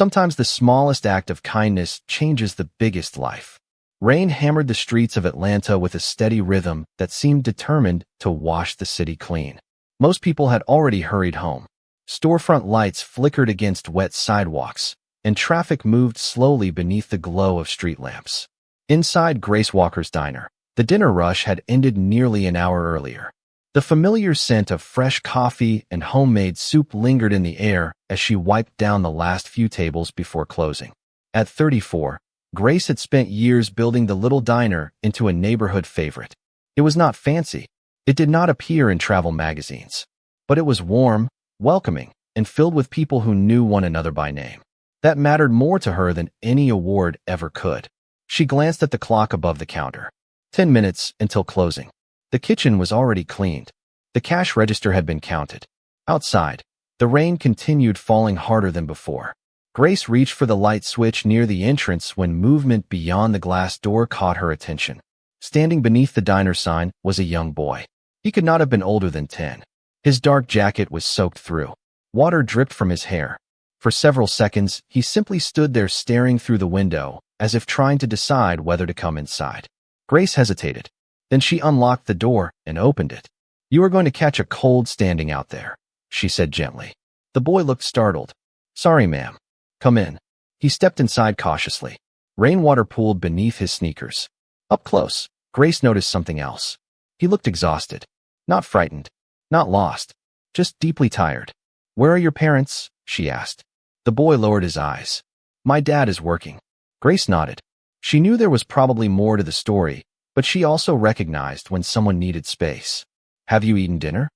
Sometimes the smallest act of kindness changes the biggest life. Rain hammered the streets of Atlanta with a steady rhythm that seemed determined to wash the city clean. Most people had already hurried home. Storefront lights flickered against wet sidewalks, and traffic moved slowly beneath the glow of street lamps. Inside Grace Walker's diner, the dinner rush had ended nearly an hour earlier. The familiar scent of fresh coffee and homemade soup lingered in the air as she wiped down the last few tables before closing. At 34, Grace had spent years building the little diner into a neighborhood favorite. It was not fancy. It did not appear in travel magazines. But it was warm, welcoming, and filled with people who knew one another by name. That mattered more to her than any award ever could. She glanced at the clock above the counter. 10 minutes until closing. The kitchen was already cleaned. The cash register had been counted. Outside, the rain continued falling harder than before. Grace reached for the light switch near the entrance when movement beyond the glass door caught her attention. Standing beneath the diner sign was a young boy. He could not have been older than 10. His dark jacket was soaked through. Water dripped from his hair. For several seconds, he simply stood there staring through the window, as if trying to decide whether to come inside. Grace hesitated. Then she unlocked the door and opened it. "You are going to catch a cold standing out there," she said gently. The boy looked startled. "Sorry, ma'am." "Come in." He stepped inside cautiously. Rainwater pooled beneath his sneakers. Up close, Grace noticed something else. He looked exhausted. Not frightened. Not lost. Just deeply tired. "Where are your parents?" she asked. The boy lowered his eyes. "My dad is working." Grace nodded. She knew there was probably more to the story, but she also recognized when someone needed space. "Have you eaten dinner?"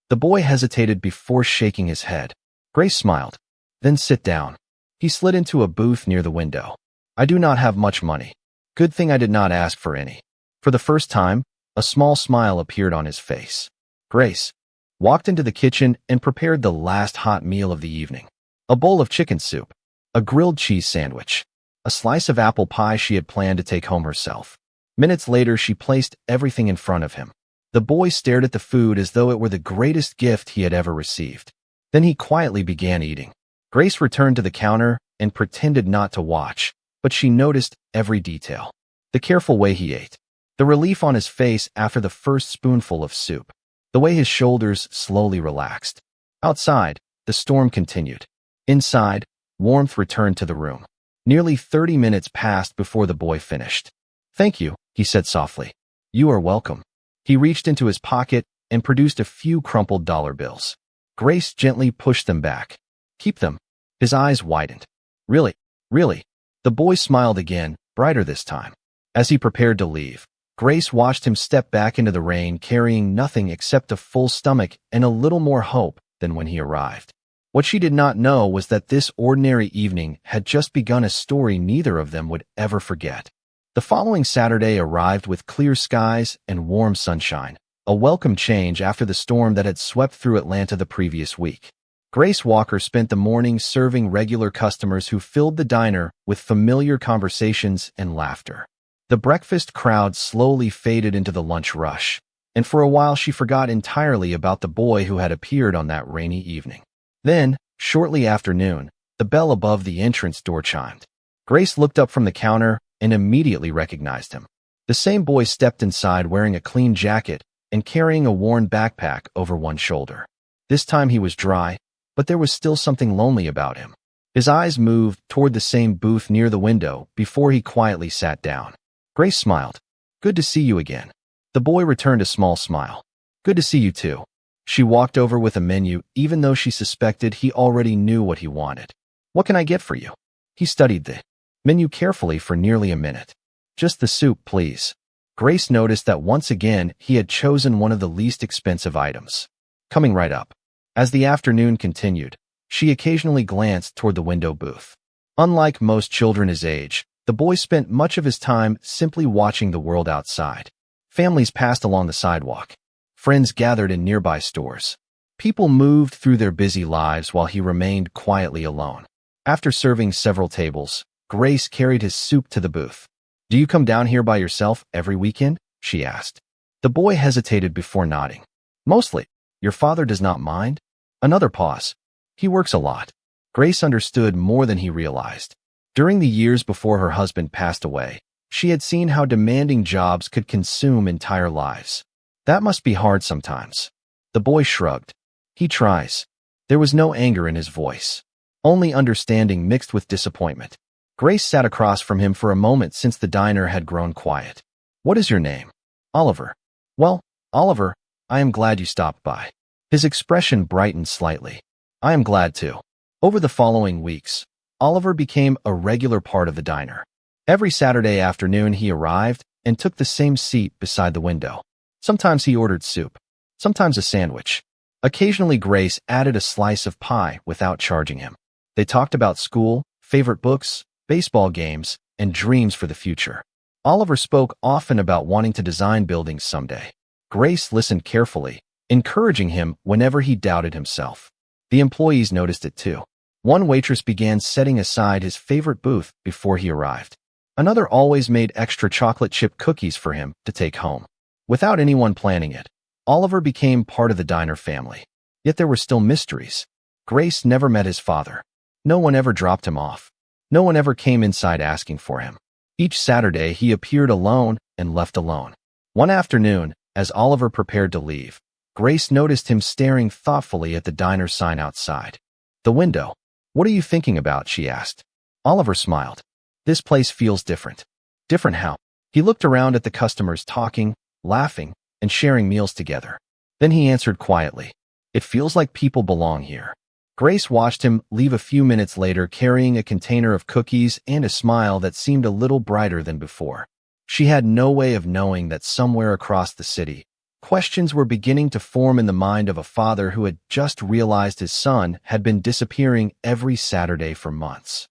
The boy hesitated before shaking his head. Grace smiled. "Then sit down." He slid into a booth near the window. "I do not have much money. Good thing I did not ask for any." For the first time, a small smile appeared on his face. Grace walked into the kitchen and prepared the last hot meal of the evening. A bowl of chicken soup, a grilled cheese sandwich, a slice of apple pie she had planned to take home herself. Minutes later, she placed everything in front of him. The boy stared at the food as though it were the greatest gift he had ever received. Then he quietly began eating. Grace returned to the counter and pretended not to watch, but she noticed every detail. The careful way he ate. The relief on his face after the first spoonful of soup. The way his shoulders slowly relaxed. Outside, the storm continued. Inside, warmth returned to the room. Nearly 30 minutes passed before the boy finished. "Thank you," he said softly. "You are welcome." He reached into his pocket and produced a few crumpled dollar bills. Grace gently pushed them back. "Keep them." His eyes widened. "Really? Really?" The boy smiled again, brighter this time. As he prepared to leave, Grace watched him step back into the rain carrying nothing except a full stomach and a little more hope than when he arrived. What she did not know was that this ordinary evening had just begun a story neither of them would ever forget. The following Saturday arrived with clear skies and warm sunshine, a welcome change after the storm that had swept through Atlanta the previous week. Grace Walker spent the morning serving regular customers who filled the diner with familiar conversations and laughter. The breakfast crowd slowly faded into the lunch rush, and for a while she forgot entirely about the boy who had appeared on that rainy evening. Then, shortly after noon, the bell above the entrance door chimed. Grace looked up from the counter and immediately recognized him. The same boy stepped inside wearing a clean jacket and carrying a worn backpack over one shoulder. This time he was dry, but there was still something lonely about him. His eyes moved toward the same booth near the window before he quietly sat down. Grace smiled. "Good to see you again." The boy returned a small smile. "Good to see you too." She walked over with a menu, even though she suspected he already knew what he wanted. "What can I get for you?" He studied the menu carefully for nearly a minute. "Just the soup, please." Grace noticed that once again he had chosen one of the least expensive items. "Coming right up." As the afternoon continued, she occasionally glanced toward the window booth. Unlike most children his age, the boy spent much of his time simply watching the world outside. Families passed along the sidewalk. Friends gathered in nearby stores. People moved through their busy lives while he remained quietly alone. After serving several tables, Grace carried his soup to the booth. "Do you come down here by yourself every weekend?" she asked. The boy hesitated before nodding. "Mostly. Your father does not mind?" Another pause. "He works a lot." Grace understood more than he realized. During the years before her husband passed away, she had seen how demanding jobs could consume entire lives. That must be hard sometimes. The boy shrugged. He tries. There was no anger in his voice, only understanding mixed with disappointment. Grace sat across from him for a moment since the diner had grown quiet. "What is your name?" "Oliver." "Well, Oliver, I am glad you stopped by." His expression brightened slightly. "I am glad too." Over the following weeks, Oliver became a regular part of the diner. Every Saturday afternoon he arrived and took the same seat beside the window. Sometimes he ordered soup, sometimes a sandwich. Occasionally Grace added a slice of pie without charging him. They talked about school, favorite books, baseball games, and dreams for the future. Oliver spoke often about wanting to design buildings someday. Grace listened carefully, encouraging him whenever he doubted himself. The employees noticed it too. One waitress began setting aside his favorite booth before he arrived. Another always made extra chocolate chip cookies for him to take home. Without anyone planning it, Oliver became part of the diner family. Yet there were still mysteries. Grace never met his father. No one ever dropped him off. No one ever came inside asking for him. Each Saturday he appeared alone and left alone. One afternoon, as Oliver prepared to leave, Grace noticed him staring thoughtfully at the diner sign outside. "The window. What are you thinking about?" she asked. Oliver smiled. "This place feels different." "Different how?" He looked around at the customers talking, laughing, and sharing meals together. Then he answered quietly, "It feels like people belong here." Grace watched him leave a few minutes later carrying a container of cookies and a smile that seemed a little brighter than before. She had no way of knowing that somewhere across the city, questions were beginning to form in the mind of a father who had just realized his son had been disappearing every Saturday for months.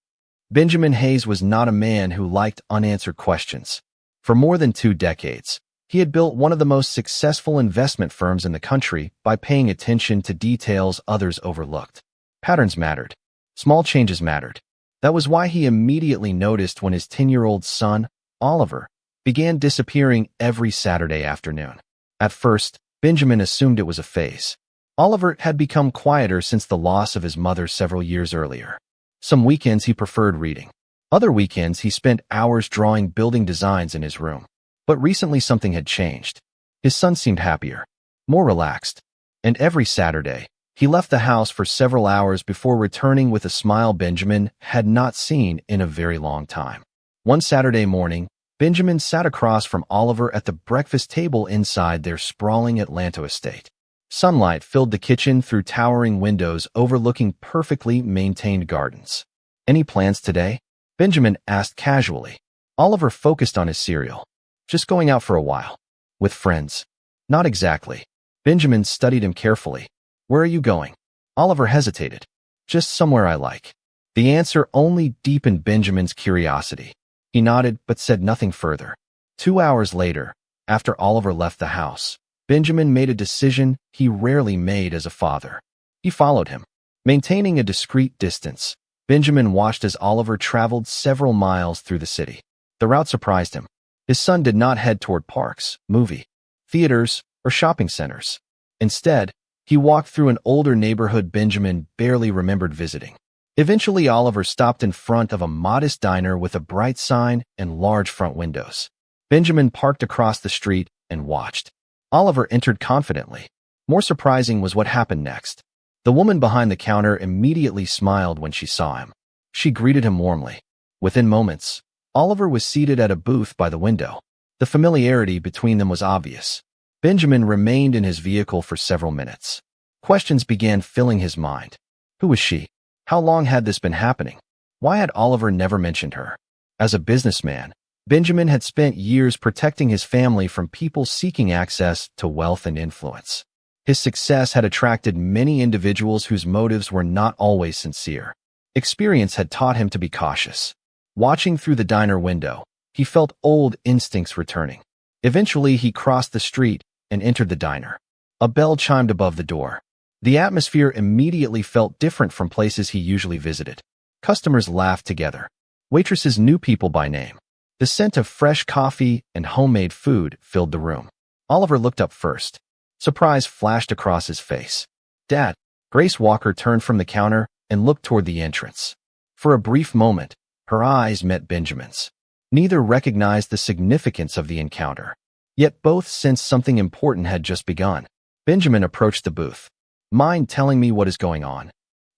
Benjamin Hayes was not a man who liked unanswered questions. For more than 2 decades, he had built one of the most successful investment firms in the country by paying attention to details others overlooked. Patterns mattered. Small changes mattered. That was why he immediately noticed when his 10-year-old son, Oliver, began disappearing every Saturday afternoon. At first, Benjamin assumed it was a phase. Oliver had become quieter since the loss of his mother several years earlier. Some weekends he preferred reading. Other weekends he spent hours drawing building designs in his room. But recently something had changed. His son seemed happier, more relaxed, and every Saturday, he left the house for several hours before returning with a smile Benjamin had not seen in a very long time. One Saturday morning, Benjamin sat across from Oliver at the breakfast table inside their sprawling Atlanta estate. Sunlight filled the kitchen through towering windows overlooking perfectly maintained gardens. "Any plans today?" Benjamin asked casually. Oliver focused on his cereal. "Just going out for a while." "With friends?" "Not exactly." Benjamin studied him carefully. "Where are you going?" Oliver hesitated. "Just somewhere I like." The answer only deepened Benjamin's curiosity. He nodded but said nothing further. 2 hours later, after Oliver left the house, Benjamin made a decision he rarely made as a father. He followed him. Maintaining a discreet distance, Benjamin watched as Oliver traveled several miles through the city. The route surprised him. His son did not head toward parks, movie theaters, or shopping centers. Instead, he walked through an older neighborhood Benjamin barely remembered visiting. Eventually, Oliver stopped in front of a modest diner with a bright sign and large front windows. Benjamin parked across the street and watched. Oliver entered confidently. More surprising was what happened next. The woman behind the counter immediately smiled when she saw him. She greeted him warmly. Within moments, Oliver was seated at a booth by the window. The familiarity between them was obvious. Benjamin remained in his vehicle for several minutes. Questions began filling his mind. Who was she? How long had this been happening? Why had Oliver never mentioned her? As a businessman, Benjamin had spent years protecting his family from people seeking access to wealth and influence. His success had attracted many individuals whose motives were not always sincere. Experience had taught him to be cautious. Watching through the diner window, he felt old instincts returning. Eventually, he crossed the street and entered the diner. A bell chimed above the door. The atmosphere immediately felt different from places he usually visited. Customers laughed together. Waitresses knew people by name. The scent of fresh coffee and homemade food filled the room. Oliver looked up first. Surprise flashed across his face. "Dad." Grace Walker turned from the counter and looked toward the entrance. For a brief moment, her eyes met Benjamin's. Neither recognized the significance of the encounter. Yet both sensed something important had just begun. Benjamin approached the booth. "Mind telling me what is going on?"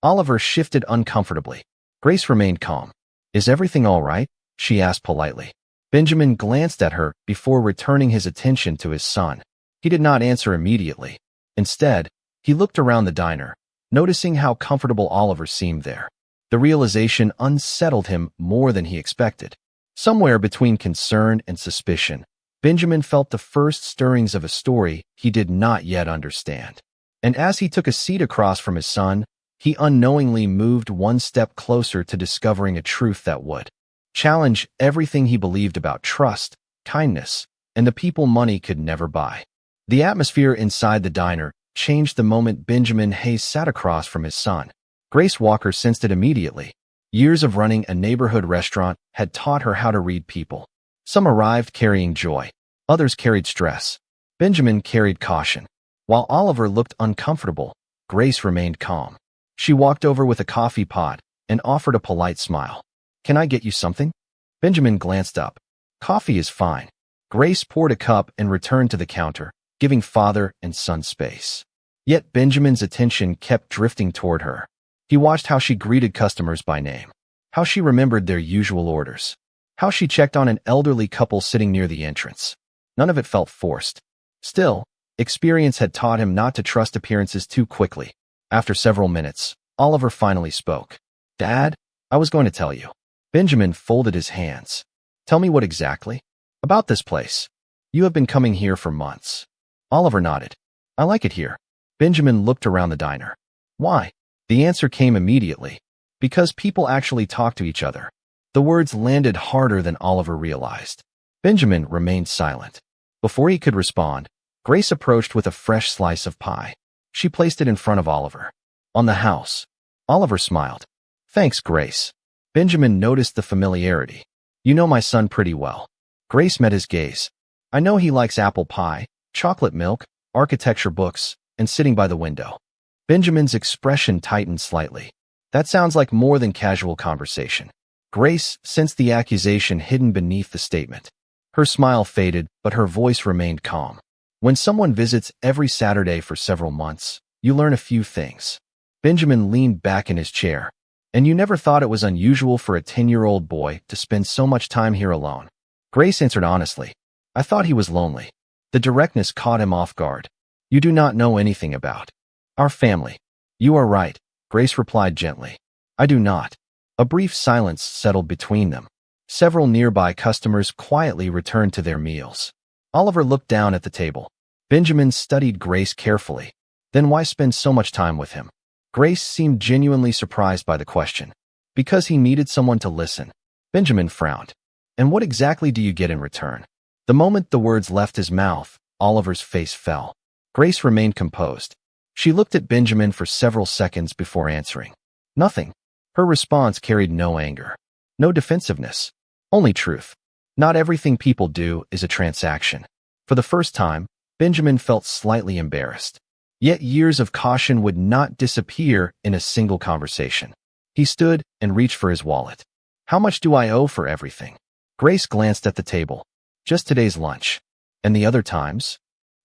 Oliver shifted uncomfortably. Grace remained calm. "Is everything all right?" she asked politely. Benjamin glanced at her before returning his attention to his son. He did not answer immediately. Instead, he looked around the diner, noticing how comfortable Oliver seemed there. The realization unsettled him more than he expected. Somewhere between concern and suspicion, Benjamin felt the first stirrings of a story he did not yet understand. And as he took a seat across from his son, he unknowingly moved one step closer to discovering a truth that would challenge everything he believed about trust, kindness, and the people money could never buy. The atmosphere inside the diner changed the moment Benjamin Hayes sat across from his son. Grace Walker sensed it immediately. Years of running a neighborhood restaurant had taught her how to read people. Some arrived carrying joy. Others carried stress. Benjamin carried caution. While Oliver looked uncomfortable, Grace remained calm. She walked over with a coffee pot and offered a polite smile. "Can I get you something?" Benjamin glanced up. "Coffee is fine." Grace poured a cup and returned to the counter, giving father and son space. Yet Benjamin's attention kept drifting toward her. He watched how she greeted customers by name, how she remembered their usual orders, how she checked on an elderly couple sitting near the entrance. None of it felt forced. Still, experience had taught him not to trust appearances too quickly. After several minutes, Oliver finally spoke. "Dad, I was going to tell you." Benjamin folded his hands. "Tell me what exactly?" "About this place. You have been coming here for months." Oliver nodded. "I like it here." Benjamin looked around the diner. "Why?" The answer came immediately. "Because people actually talk to each other." The words landed harder than Oliver realized. Benjamin remained silent. Before he could respond, Grace approached with a fresh slice of pie. She placed it in front of Oliver. "On the house." Oliver smiled. "Thanks, Grace." Benjamin noticed the familiarity. "You know my son pretty well." Grace met his gaze. "I know he likes apple pie, chocolate milk, architecture books, and sitting by the window." Benjamin's expression tightened slightly. "That sounds like more than casual conversation." Grace sensed the accusation hidden beneath the statement. Her smile faded, but her voice remained calm. "When someone visits every Saturday for several months, you learn a few things." Benjamin leaned back in his chair. "And you never thought it was unusual for a 10-year-old boy to spend so much time here alone?" Grace answered honestly. "I thought he was lonely." The directness caught him off guard. "You do not know anything about our family." "You are right," Grace replied gently. "I do not." A brief silence settled between them. Several nearby customers quietly returned to their meals. Oliver looked down at the table. Benjamin studied Grace carefully. "Then why spend so much time with him?" Grace seemed genuinely surprised by the question. "Because he needed someone to listen." Benjamin frowned. "And what exactly do you get in return?" The moment the words left his mouth, Oliver's face fell. Grace remained composed. She looked at Benjamin for several seconds before answering. "Nothing." Her response carried no anger, no defensiveness, only truth. Not everything people do is a transaction. For the first time, Benjamin felt slightly embarrassed. Yet years of caution would not disappear in a single conversation. He stood and reached for his wallet. "How much do I owe for everything?" Grace glanced at the table. "Just today's lunch." "And the other times?"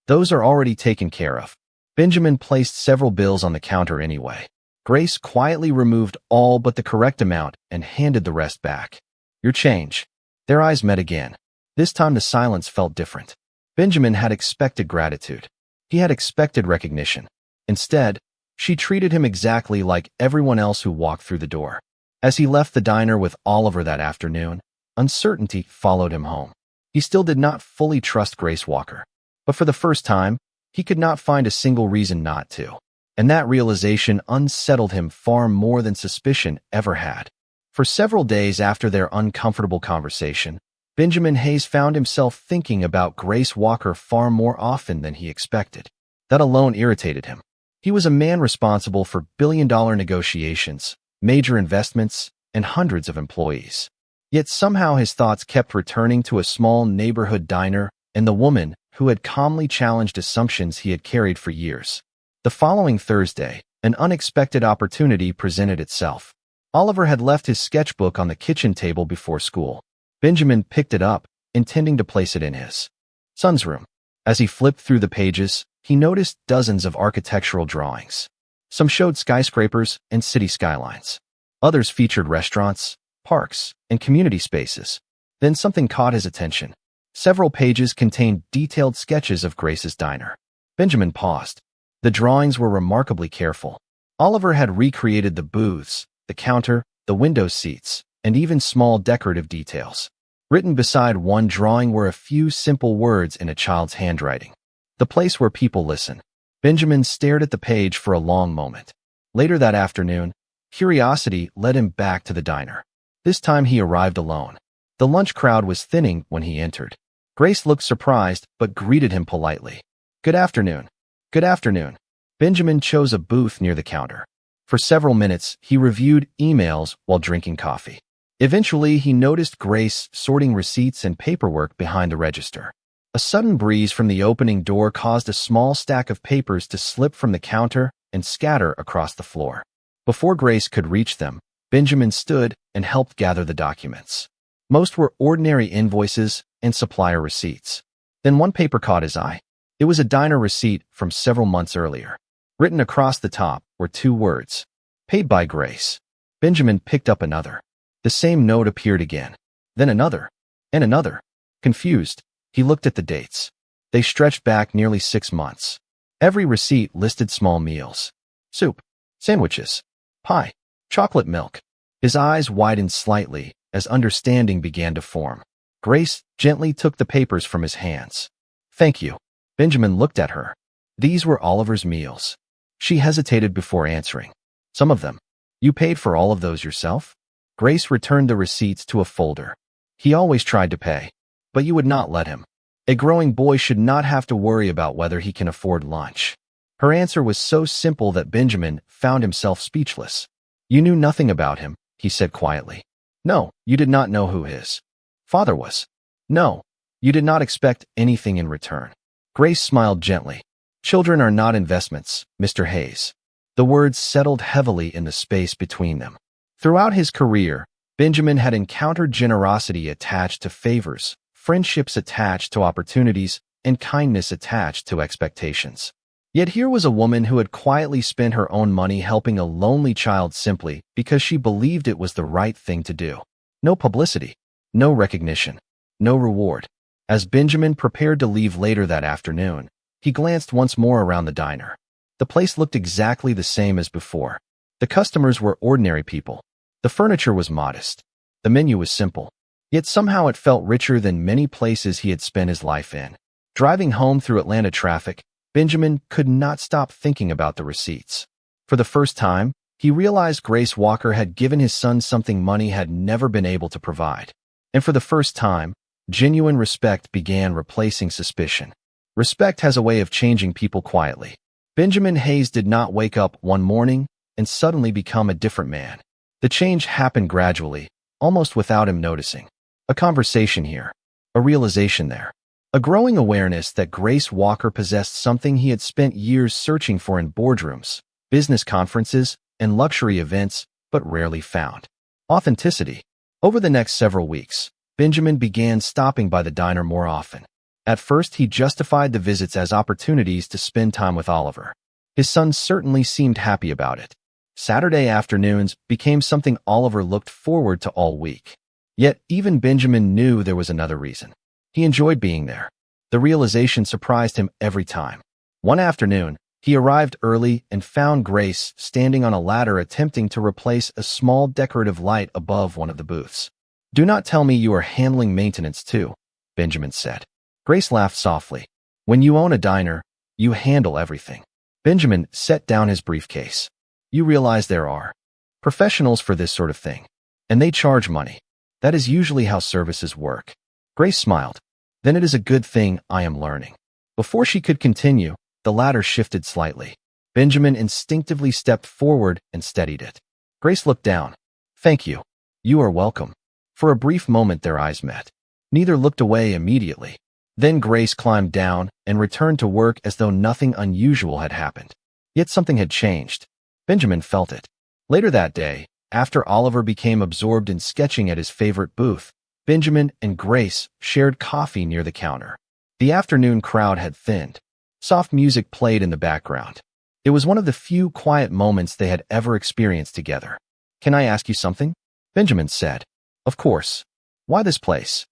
"Those are already taken care of." Benjamin placed several bills on the counter anyway. Grace quietly removed all but the correct amount and handed the rest back. "Your change." Their eyes met again. This time the silence felt different. Benjamin had expected gratitude. He had expected recognition. Instead, she treated him exactly like everyone else who walked through the door. As he left the diner with Oliver that afternoon, uncertainty followed him home. He still did not fully trust Grace Walker. But for the first time, he could not find a single reason not to. And that realization unsettled him far more than suspicion ever had. For several days after their uncomfortable conversation, Benjamin Hayes found himself thinking about Grace Walker far more often than he expected. That alone irritated him. He was a man responsible for billion-dollar negotiations, major investments, and hundreds of employees. Yet somehow his thoughts kept returning to a small neighborhood diner and the woman who had calmly challenged assumptions he had carried for years. The following Thursday, An unexpected opportunity presented itself. Oliver had left his sketchbook on the kitchen table before school. Benjamin picked it up, intending to place it in his son's room. As he flipped through the pages, he noticed dozens of architectural drawings. Some showed skyscrapers and city skylines. Others featured restaurants, parks, and community spaces. Then something caught his attention. Several pages contained detailed sketches of Grace's diner. Benjamin paused. The drawings were remarkably careful. Oliver had recreated the booths, the counter, the window seats, and even small decorative details. Written beside one drawing were a few simple words in a child's handwriting. The place where people listen. Benjamin stared at the page for a long moment. Later that afternoon, curiosity led him back to the diner. This time he arrived alone. The lunch crowd was thinning when he entered. Grace looked surprised but greeted him politely. "Good afternoon." "Good afternoon." Benjamin chose a booth near the counter. For several minutes, he reviewed emails while drinking coffee. Eventually, he noticed Grace sorting receipts and paperwork behind the register. A sudden breeze from the opening door caused a small stack of papers to slip from the counter and scatter across the floor. Before Grace could reach them, Benjamin stood and helped gather the documents. Most were ordinary invoices and supplier receipts. Then one paper caught his eye. It was a diner receipt from several months earlier. Written across the top were two words: "Paid by Grace." Benjamin picked up another. The same note appeared again. Then another. And another. Confused, he looked at the dates. They stretched back nearly 6 months. Every receipt listed small meals: soup, sandwiches, pie, chocolate milk. His eyes widened slightly as understanding began to form. Grace gently took the papers from his hands. "Thank you." Benjamin looked at her. These were Oliver's meals. She hesitated before answering. "Some of them. You paid for all of those yourself?" Grace returned the receipts to a folder. "He always tried to pay, but you would not let him. A growing boy should not have to worry about whether he can afford lunch." Her answer was so simple that Benjamin found himself speechless. "You knew nothing about him," he said quietly. "No, you did not know who his father was. No, you did not expect anything in return." Grace smiled gently. "Children are not investments, Mr. Hayes." The words settled heavily in the space between them. Throughout his career, Benjamin had encountered generosity attached to favors, friendships attached to opportunities, and kindness attached to expectations. Yet here was a woman who had quietly spent her own money helping a lonely child simply because she believed it was the right thing to do. No publicity, no recognition, no reward. As Benjamin prepared to leave later that afternoon, he glanced once more around the diner. The place looked exactly the same as before. The customers were ordinary people. The furniture was modest. The menu was simple. Yet somehow it felt richer than many places he had spent his life in. Driving home through Atlanta traffic, Benjamin could not stop thinking about the receipts. For the first time, he realized Grace Walker had given his son something money had never been able to provide. And for the first time, genuine respect began replacing suspicion. Respect has a way of changing people quietly. Benjamin Hayes did not wake up one morning and suddenly become a different man. The change happened gradually, almost without him noticing. A conversation here, a realization there, a growing awareness that Grace Walker possessed something he had spent years searching for in boardrooms, business conferences, and luxury events, but rarely found: authenticity. Over the next several weeks, Benjamin began stopping by the diner more often. At first, he justified the visits as opportunities to spend time with Oliver. His son certainly seemed happy about it. Saturday afternoons became something Oliver looked forward to all week. Yet even Benjamin knew there was another reason. He enjoyed being there. The realization surprised him every time. One afternoon, he arrived early and found Grace standing on a ladder attempting to replace a small decorative light above one of the booths. "Do not tell me you are handling maintenance too," Benjamin said. Grace laughed softly. "When you own a diner, you handle everything." Benjamin set down his briefcase. "You realize there are professionals for this sort of thing, and they charge money. That is usually how services work." Grace smiled. "Then it is a good thing I am learning." Before she could continue, the ladder shifted slightly. Benjamin instinctively stepped forward and steadied it. Grace looked down. "Thank you. You are welcome." For a brief moment their eyes met. Neither looked away immediately. Then Grace climbed down and returned to work as though nothing unusual had happened. Yet something had changed. Benjamin felt it. Later that day, after Oliver became absorbed in sketching at his favorite booth, Benjamin and Grace shared coffee near the counter. The afternoon crowd had thinned. Soft music played in the background. It was one of the few quiet moments they had ever experienced together. "Can I ask you something?" Benjamin said. "Of course. Why this place?"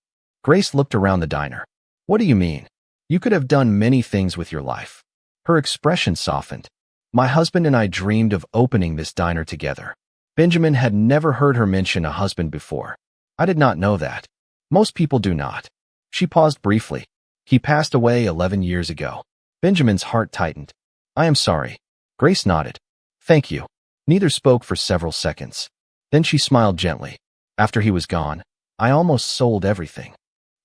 Grace looked around the diner. "What do you mean? You could have done many things with your life." Her expression softened. "My husband and I dreamed of opening this diner together." Benjamin had never heard her mention a husband before. "I did not know that. Most people do not." She paused briefly. "He passed away 11 years ago." Benjamin's heart tightened. "I am sorry." Grace nodded. "Thank you." Neither spoke for several seconds. Then she smiled gently. "After he was gone, I almost sold everything."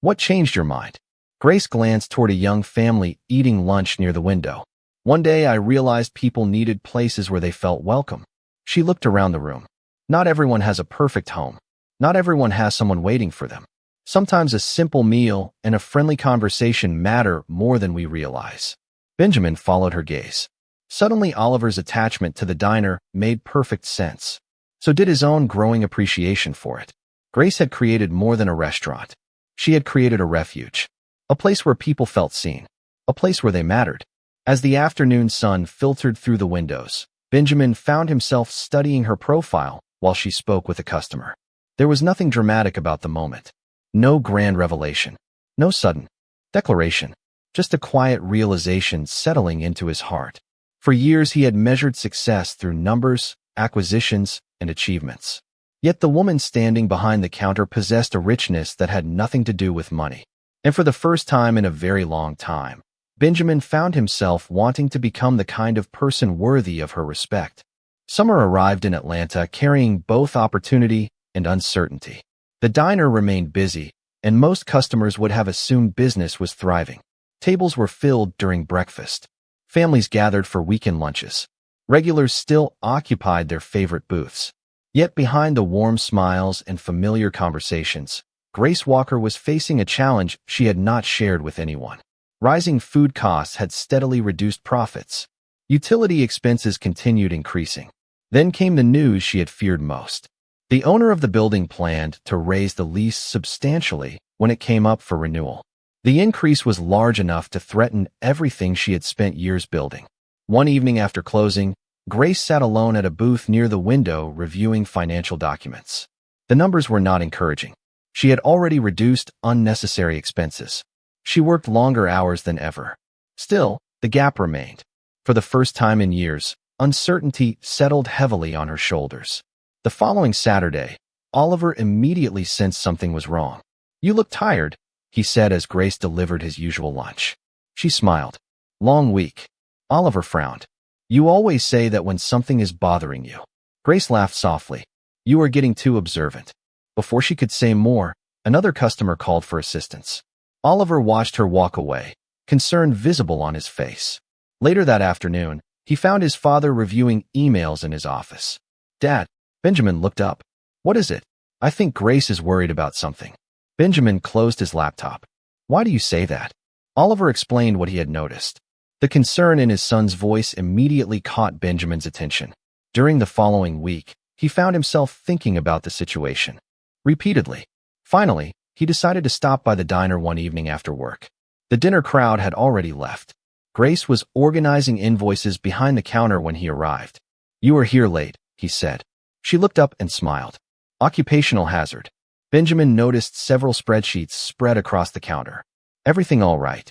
"What changed your mind?" Grace glanced toward a young family eating lunch near the window. "One day I realized people needed places where they felt welcome." She looked around the room. "Not everyone has a perfect home. Not everyone has someone waiting for them. Sometimes a simple meal and a friendly conversation matter more than we realize." Benjamin followed her gaze. Suddenly, Oliver's attachment to the diner made perfect sense. So did his own growing appreciation for it. Grace had created more than a restaurant. She had created a refuge. A place where people felt seen. A place where they mattered. As the afternoon sun filtered through the windows, Benjamin found himself studying her profile while she spoke with a customer. There was nothing dramatic about the moment. No grand revelation. No sudden declaration. Just a quiet realization settling into his heart. For years he had measured success through numbers, acquisitions, and achievements. Yet the woman standing behind the counter possessed a richness that had nothing to do with money. And for the first time in a very long time, Benjamin found himself wanting to become the kind of person worthy of her respect. Summer arrived in Atlanta carrying both opportunity and uncertainty. The diner remained busy, and most customers would have assumed business was thriving. Tables were filled during breakfast. Families gathered for weekend lunches. Regulars still occupied their favorite booths. Yet behind the warm smiles and familiar conversations, Grace Walker was facing a challenge she had not shared with anyone. Rising food costs had steadily reduced profits. Utility expenses continued increasing. Then came the news she had feared most. The owner of the building planned to raise the lease substantially when it came up for renewal. The increase was large enough to threaten everything she had spent years building. One evening after closing, Grace sat alone at a booth near the window reviewing financial documents. The numbers were not encouraging. She had already reduced unnecessary expenses. She worked longer hours than ever. Still, the gap remained. For the first time in years, uncertainty settled heavily on her shoulders. The following Saturday, Oliver immediately sensed something was wrong. "You look tired," he said as Grace delivered his usual lunch. She smiled. "Long week." Oliver frowned. "You always say that when something is bothering you." Grace laughed softly. "You are getting too observant." Before she could say more, another customer called for assistance. Oliver watched her walk away, concern visible on his face. Later that afternoon, he found his father reviewing emails in his office. "Dad." Benjamin looked up. "What is it?" "I think Grace is worried about something." Benjamin closed his laptop. "Why do you say that?" Oliver explained what he had noticed. The concern in his son's voice immediately caught Benjamin's attention. During the following week, he found himself thinking about the situation. Repeatedly. Finally, he decided to stop by the diner one evening after work. The dinner crowd had already left. Grace was organizing invoices behind the counter when he arrived. "You are here late," he said. She looked up and smiled. "Occupational hazard." Benjamin noticed several spreadsheets spread across the counter. "Everything all right?"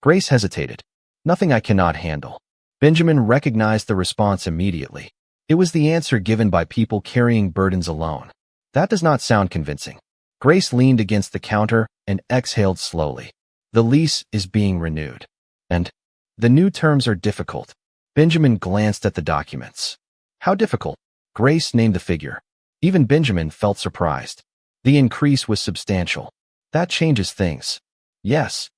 Grace hesitated. "Nothing I cannot handle." Benjamin recognized the response immediately. It was the answer given by people carrying burdens alone. "That does not sound convincing." Grace leaned against the counter and exhaled slowly. "The lease is being renewed. And the new terms are difficult." Benjamin glanced at the documents. "How difficult?" Grace named the figure. Even Benjamin felt surprised. The increase was substantial. "That changes things." "Yes."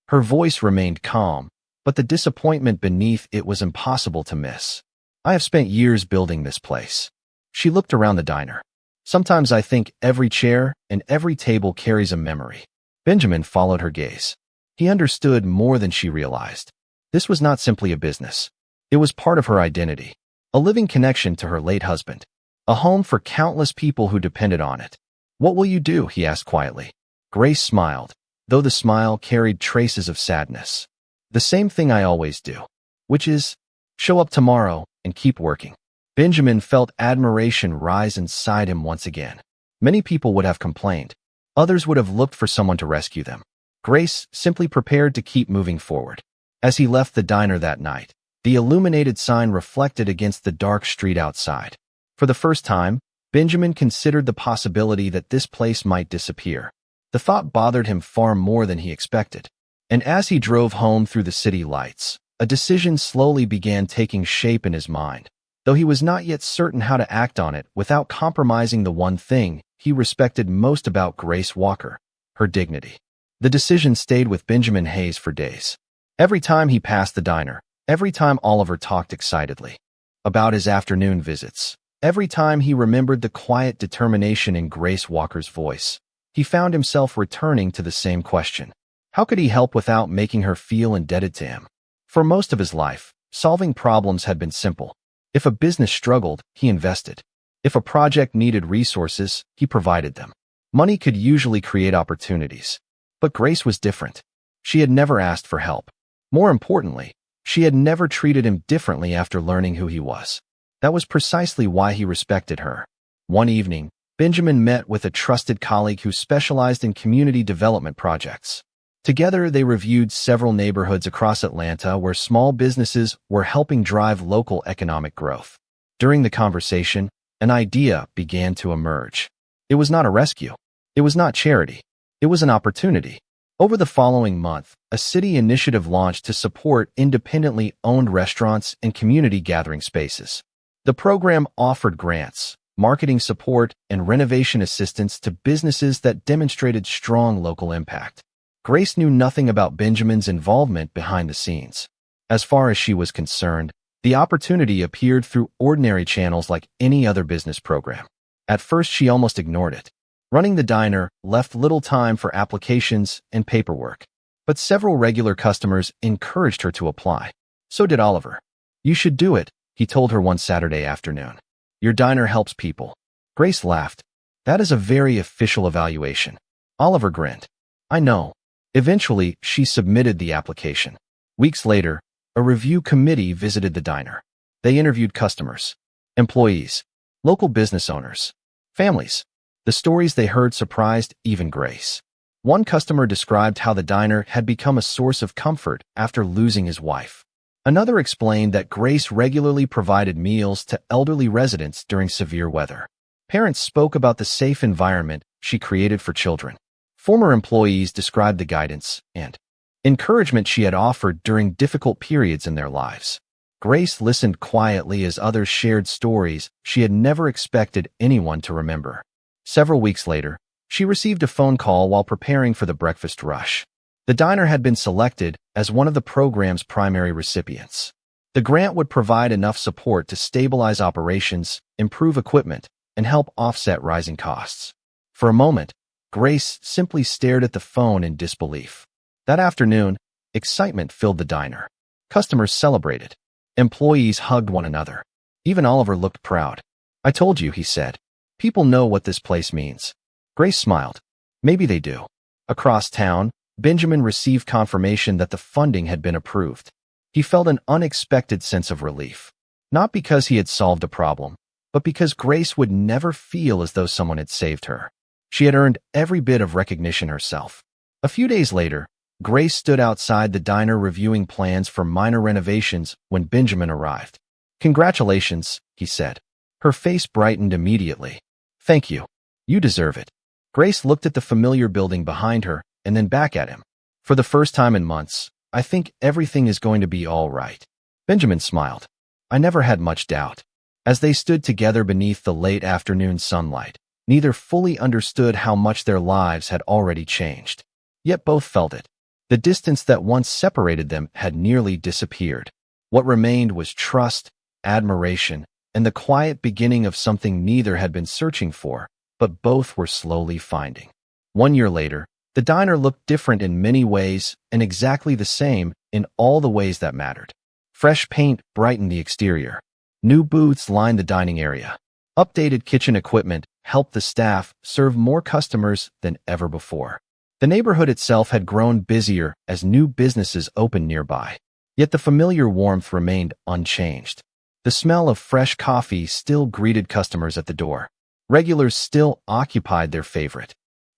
Her voice remained calm, but the disappointment beneath it was impossible to miss. "I have spent years building this place." She looked around the diner. "Sometimes I think every chair and every table carries a memory." Benjamin followed her gaze. He understood more than she realized. This was not simply a business. It was part of her identity. a living connection to her late husband, a home for countless people who depended on it. "What will you do?" he asked quietly. Grace smiled, though the smile carried traces of sadness. "The same thing I always do, which is show up tomorrow and keep working." Benjamin felt admiration rise inside him once again. Many people would have complained. Others would have looked for someone to rescue them. Grace simply prepared to keep moving forward. As he left the diner that night, the illuminated sign reflected against the dark street outside. For the first time, Benjamin considered the possibility that this place might disappear. The thought bothered him far more than he expected. And as he drove home through the city lights, a decision slowly began taking shape in his mind, though he was not yet certain how to act on it without compromising the one thing he respected most about Grace Walker, her dignity. The decision stayed with Benjamin Hayes for days. Every time he passed the diner, every time Oliver talked excitedly about his afternoon visits, every time he remembered the quiet determination in Grace Walker's voice, he found himself returning to the same question. How could he help without making her feel indebted to him? For most of his life, solving problems had been simple. If a business struggled, he invested. If a project needed resources, he provided them. Money could usually create opportunities. But Grace was different. She had never asked for help. More importantly, she had never treated him differently after learning who he was. That was precisely why he respected her. One evening, Benjamin met with a trusted colleague who specialized in community development projects. Together, they reviewed several neighborhoods across Atlanta where small businesses were helping drive local economic growth. During the conversation, an idea began to emerge. It was not a rescue. It was not charity. It was an opportunity. Over the following month, a city initiative launched to support independently owned restaurants and community gathering spaces. The program offered grants, marketing support, and renovation assistance to businesses that demonstrated strong local impact. Grace knew nothing about Benjamin's involvement behind the scenes. As far as she was concerned, the opportunity appeared through ordinary channels like any other business program. At first, she almost ignored it. Running the diner left little time for applications and paperwork. But several regular customers encouraged her to apply. So did Oliver. "You should do it," he told her one Saturday afternoon. "Your diner helps people." Grace laughed. "That is a very official evaluation." Oliver grinned. "I know." Eventually, she submitted the application. Weeks later, a review committee visited the diner. They interviewed customers, employees, local business owners, families. The stories they heard surprised even Grace. One customer described how the diner had become a source of comfort after losing his wife. Another explained that Grace regularly provided meals to elderly residents during severe weather. Parents spoke about the safe environment she created for children. Former employees described the guidance and encouragement she had offered during difficult periods in their lives. Grace listened quietly as others shared stories she had never expected anyone to remember. Several weeks later, she received a phone call while preparing for the breakfast rush. The diner had been selected as one of the program's primary recipients. The grant would provide enough support to stabilize operations, improve equipment, and help offset rising costs. For a moment, Grace simply stared at the phone in disbelief. That afternoon, excitement filled the diner. Customers celebrated. Employees hugged one another. Even Oliver looked proud. "I told you," he said. "People know what this place means." Grace smiled. Maybe they do. Across town, Benjamin received confirmation that the funding had been approved. He felt an unexpected sense of relief. Not because he had solved a problem, but because Grace would never feel as though someone had saved her. She had earned every bit of recognition herself. A few days later, Grace stood outside the diner reviewing plans for minor renovations when Benjamin arrived. "Congratulations," he said. Her face brightened immediately. "Thank you. You deserve it." Grace looked at the familiar building behind her and then back at him. "For the first time in months, I think everything is going to be all right." Benjamin smiled. "I never had much doubt." As they stood together beneath the late afternoon sunlight, neither fully understood how much their lives had already changed. Yet both felt it. The distance that once separated them had nearly disappeared. What remained was trust, admiration, and the quiet beginning of something neither had been searching for, but both were slowly finding. 1 year later, the diner looked different in many ways and exactly the same in all the ways that mattered. Fresh paint brightened the exterior. New booths lined the dining area. Updated kitchen equipment helped the staff serve more customers than ever before. The neighborhood itself had grown busier as new businesses opened nearby. Yet the familiar warmth remained unchanged. The smell of fresh coffee still greeted customers at the door. Regulars still occupied their favorite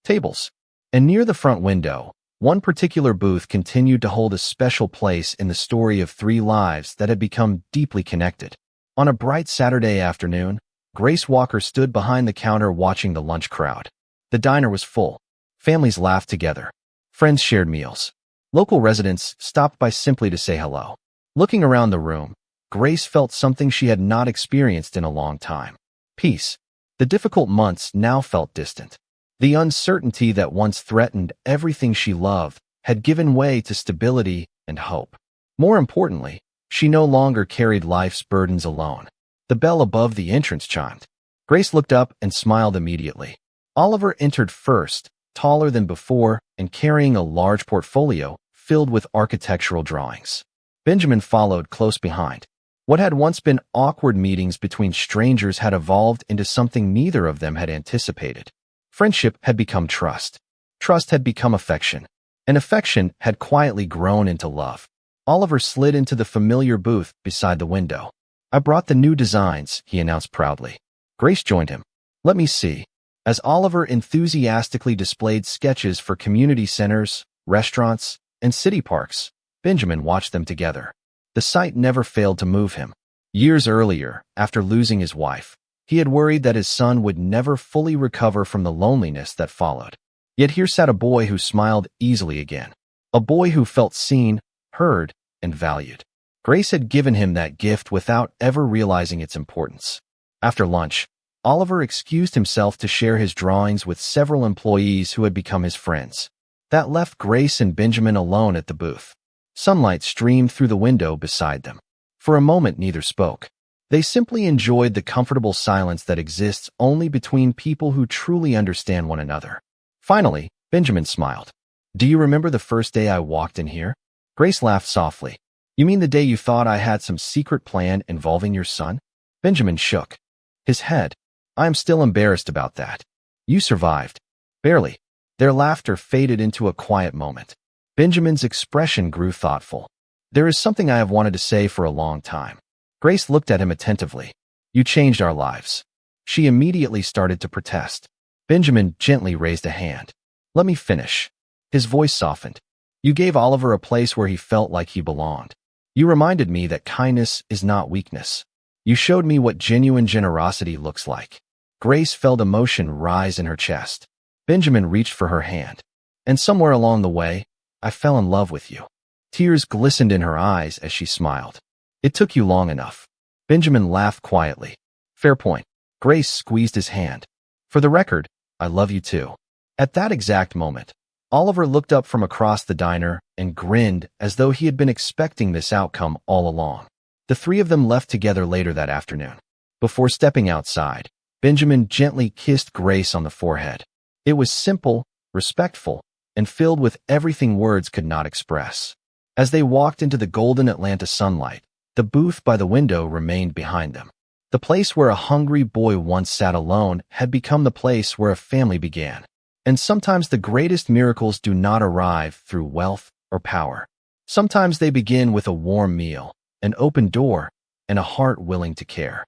tables. And near the front window, one particular booth continued to hold a special place in the story of three lives that had become deeply connected. On a bright Saturday afternoon, Grace Walker stood behind the counter watching the lunch crowd. The diner was full. Families laughed together. Friends shared meals. Local residents stopped by simply to say hello. Looking around the room, Grace felt something she had not experienced in a long time. Peace. The difficult months now felt distant. The uncertainty that once threatened everything she loved had given way to stability and hope. More importantly, she no longer carried life's burdens alone. The bell above the entrance chimed. Grace looked up and smiled immediately. Oliver entered first, taller than before and carrying a large portfolio filled with architectural drawings. Benjamin followed close behind. What had once been awkward meetings between strangers had evolved into something neither of them had anticipated. Friendship had become trust. Trust had become affection. And affection had quietly grown into love. Oliver slid into the familiar booth beside the window. "I brought the new designs," he announced proudly. Grace joined him. "Let me see." As Oliver enthusiastically displayed sketches for community centers, restaurants, and city parks, Benjamin watched them together. The sight never failed to move him. Years earlier, after losing his wife, he had worried that his son would never fully recover from the loneliness that followed. Yet here sat a boy who smiled easily again. A boy who felt seen, heard, and valued. Grace had given him that gift without ever realizing its importance. After lunch, Oliver excused himself to share his drawings with several employees who had become his friends. That left Grace and Benjamin alone at the booth. Sunlight streamed through the window beside them. For a moment, neither spoke. They simply enjoyed the comfortable silence that exists only between people who truly understand one another. Finally, Benjamin smiled. "Do you remember the first day I walked in here?" Grace laughed softly. "You mean the day you thought I had some secret plan involving your son?" Benjamin shook his head. "I am still embarrassed about that. You survived." "Barely." Their laughter faded into a quiet moment. Benjamin's expression grew thoughtful. "There is something I have wanted to say for a long time." Grace looked at him attentively. "You changed our lives." She immediately started to protest. Benjamin gently raised a hand. "Let me finish." His voice softened. "You gave Oliver a place where he felt like he belonged. You reminded me that kindness is not weakness. You showed me what genuine generosity looks like." Grace felt emotion rise in her chest. Benjamin reached for her hand. "And somewhere along the way, I fell in love with you." Tears glistened in her eyes as she smiled. "It took you long enough." Benjamin laughed quietly. "Fair point." Grace squeezed his hand. "For the record, I love you too." At that exact moment, Oliver looked up from across the diner and grinned as though he had been expecting this outcome all along. The three of them left together later that afternoon. Before stepping outside, Benjamin gently kissed Grace on the forehead. It was simple, respectful, and filled with everything words could not express. As they walked into the golden Atlanta sunlight, the booth by the window remained behind them. The place where a hungry boy once sat alone had become the place where a family began. And sometimes the greatest miracles do not arrive through wealth or power. Sometimes they begin with a warm meal, an open door, and a heart willing to care.